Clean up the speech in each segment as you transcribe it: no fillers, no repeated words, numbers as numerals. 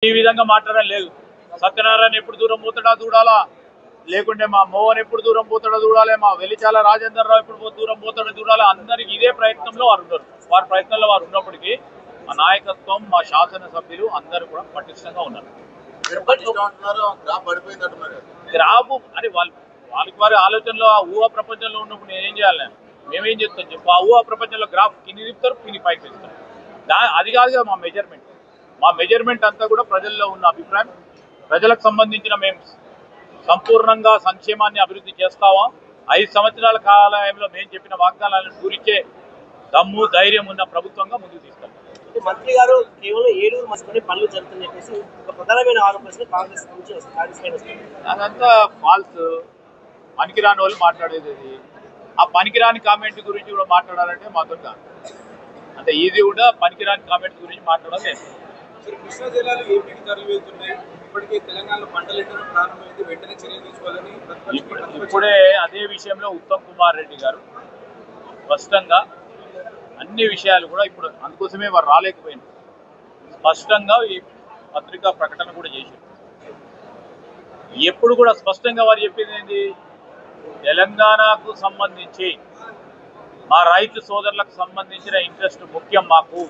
ఈ విధంగా మాట్లాడడం లేదు. సత్యనారాయణ ఎప్పుడు దూరం పోతాడా చూడాలా, లేకుంటే మా మోహన్ ఎప్పుడు దూరం పోతాడో చూడాలి, మా వెలిచాల రాజేందర్ రావు ఎప్పుడు దూరం పోతాడో చూడాలి. అందరికి ఇదే ప్రయత్నంలో వారు ఉన్నారు. వారి ప్రయత్నంలో వారు ఉన్నప్పటికీ మా నాయకత్వం, మా శాసనసభ్యులు అందరూ కూడా పటిష్టంగా ఉన్నారు. గ్రాఫ్ అని వాళ్ళకి వారి ఆలోచనలో ఆ ఊహా ప్రపంచంలో ఉన్నప్పుడు నేనేం చేయాలి? మేమేం చెప్తాం చెప్పు? ఆ ఊహా ప్రపంచంలో గ్రాఫ్ కింది తిప్పుతారు, కింది పైకి తీస్తారు. అది కాదు కదా మా మెజర్మెంట్. మా మెజర్మెంట్ అంతా కూడా ప్రజల్లో ఉన్న అభిప్రాయం, ప్రజలకు సంబంధించిన మేము సంపూర్ణంగా సంక్షేమాన్ని అభివృద్ధి చేస్తావా, 5 సంవత్సరాల కాలంలో మేము చెప్పిన వాగ్దానాలను పూరించే దమ్ము ధైర్యం ఉన్న ప్రభుత్వంగా ముందుకు తీసుకెళ్తాం. మంత్రి గారు కేవలం 7 మధ్యలోనే పనులు జరుగుతున్నాయి చెప్పేసి ఒక ప్రధానమైన ఆరోపణ కాంగ్రెస్ నుంచి వస్తుంది. అదంతా ఫాల్స్, పనికిరాని వాళ్ళు మాట్లాడేది. ఆ పనికిరాని కామెంట్ గురించి కూడా మాట్లాడాలంటే మాతో కాదు. అంటే ఇది కూడా పనికిరాని కామెంట్ గురించి మాట్లాడడం లేదు. కృష్ణా జిల్లాలో ఏపీకి తరలి వెళ్తున్నాయి. ఇప్పటికే తెలంగాణలో పంటలు ఎండడం ప్రారంభమైంది, వెంటనే చర్యలు తీసుకోవాలని ఇప్పుడే అదే విషయంలో ఉత్తమ్ కుమార్ రెడ్డి గారు స్పష్టంగా అన్ని విషయాలు కూడా ఇప్పుడు అందుకోసమే వారు రాలేకపోయింది. స్పష్టంగా ఈ పత్రికా ప్రకటన కూడా చేశారు. ఎప్పుడు కూడా స్పష్టంగా వారు చెప్పింది ఏంటి? తెలంగాణకు సంబంధించి మా రైతు సోదరులకు సంబంధించిన ఇంట్రెస్ట్ ముఖ్యం మాకు,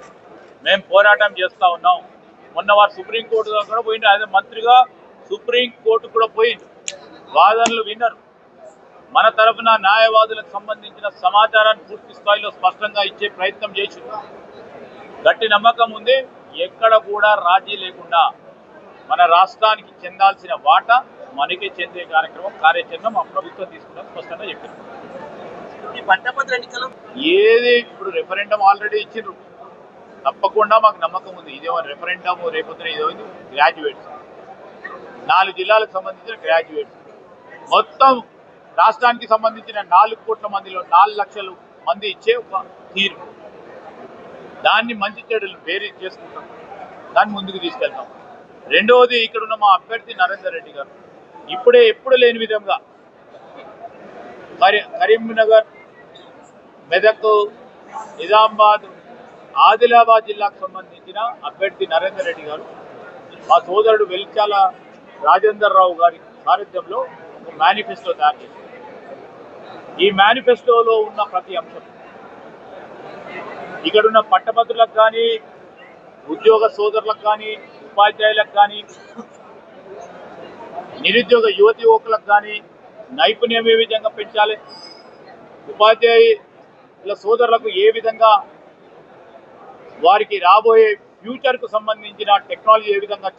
మేము పోరాటం చేస్తూ ఉన్నాం. మొన్న వారు సుప్రీంకోర్టు కూడా పోయింది. అదే మంత్రిగా సుప్రీంకోర్టు కూడా పోయింది, వాదనలు విన్నారు. మన తరఫున న్యాయవాదులకు సంబంధించిన సమాచారాన్ని పూర్తి స్థాయిలో స్పష్టంగా ఇచ్చే ప్రయత్నం చేసింది. గట్టి నమ్మకం ఉంది. ఎక్కడ కూడా రాజీ లేకుండా మన రాష్ట్రానికి చెందాల్సిన వాటా మనకే చెందే కార్యాచరణ మా ప్రభుత్వం తీసుకున్నాం స్పష్టంగా చెప్పింది. ఏది ఇప్పుడు రెఫరెండం ఆల్రెడీ ఇచ్చిండ్రు. తప్పకుండా మాకు నమ్మకం ఉంది. ఇదేమో రెఫరెండము రేపొద్దున ఇదో గ్రాడ్యుయేట్స్, 4 జిల్లాలకు సంబంధించిన గ్రాడ్యుయేట్స్, మొత్తం రాష్ట్రానికి సంబంధించిన 4 కోట్ల మందిలో 4 లక్షల మంది ఇచ్చే ఒక తీర్పు. దాన్ని మంచి చెడులు వేరే చేసుకుంటాం, దాన్ని ముందుకు తీసుకెళ్తాం. రెండవది, ఇక్కడున్న మా అభ్యర్థి నరేందర్ రెడ్డి గారు ఇప్పుడే ఎప్పుడు లేని విధంగా కరీంనగర్, మెదక్, నిజామాబాద్, ఆదిలాబాద్ జిల్లాకు సంబంధించిన అభ్యర్థి నరేందర్ రెడ్డి గారు మా సోదరుడు వెలిచాల రాజేందర్ రావు గారి సారథ్యంలో ఒక మేనిఫెస్టో తయారు చేశారు. ఈ మేనిఫెస్టోలో ఉన్న ప్రతి అంశం ఇక్కడున్న పట్టభద్రులకు కానీ, ఉద్యోగ సోదరులకు కానీ, ఉపాధ్యాయులకు కానీ, నిరుద్యోగ యువతి యువకులకు కానీ నైపుణ్యం ఏ విధంగా పెంచాలి, ఉపాధ్యాయుల సోదరులకు ఏ విధంగా వారికి రాబోయే ఫ్యూచర్కు సంబంధించిన టెక్నాలజీ ఏ విధంగా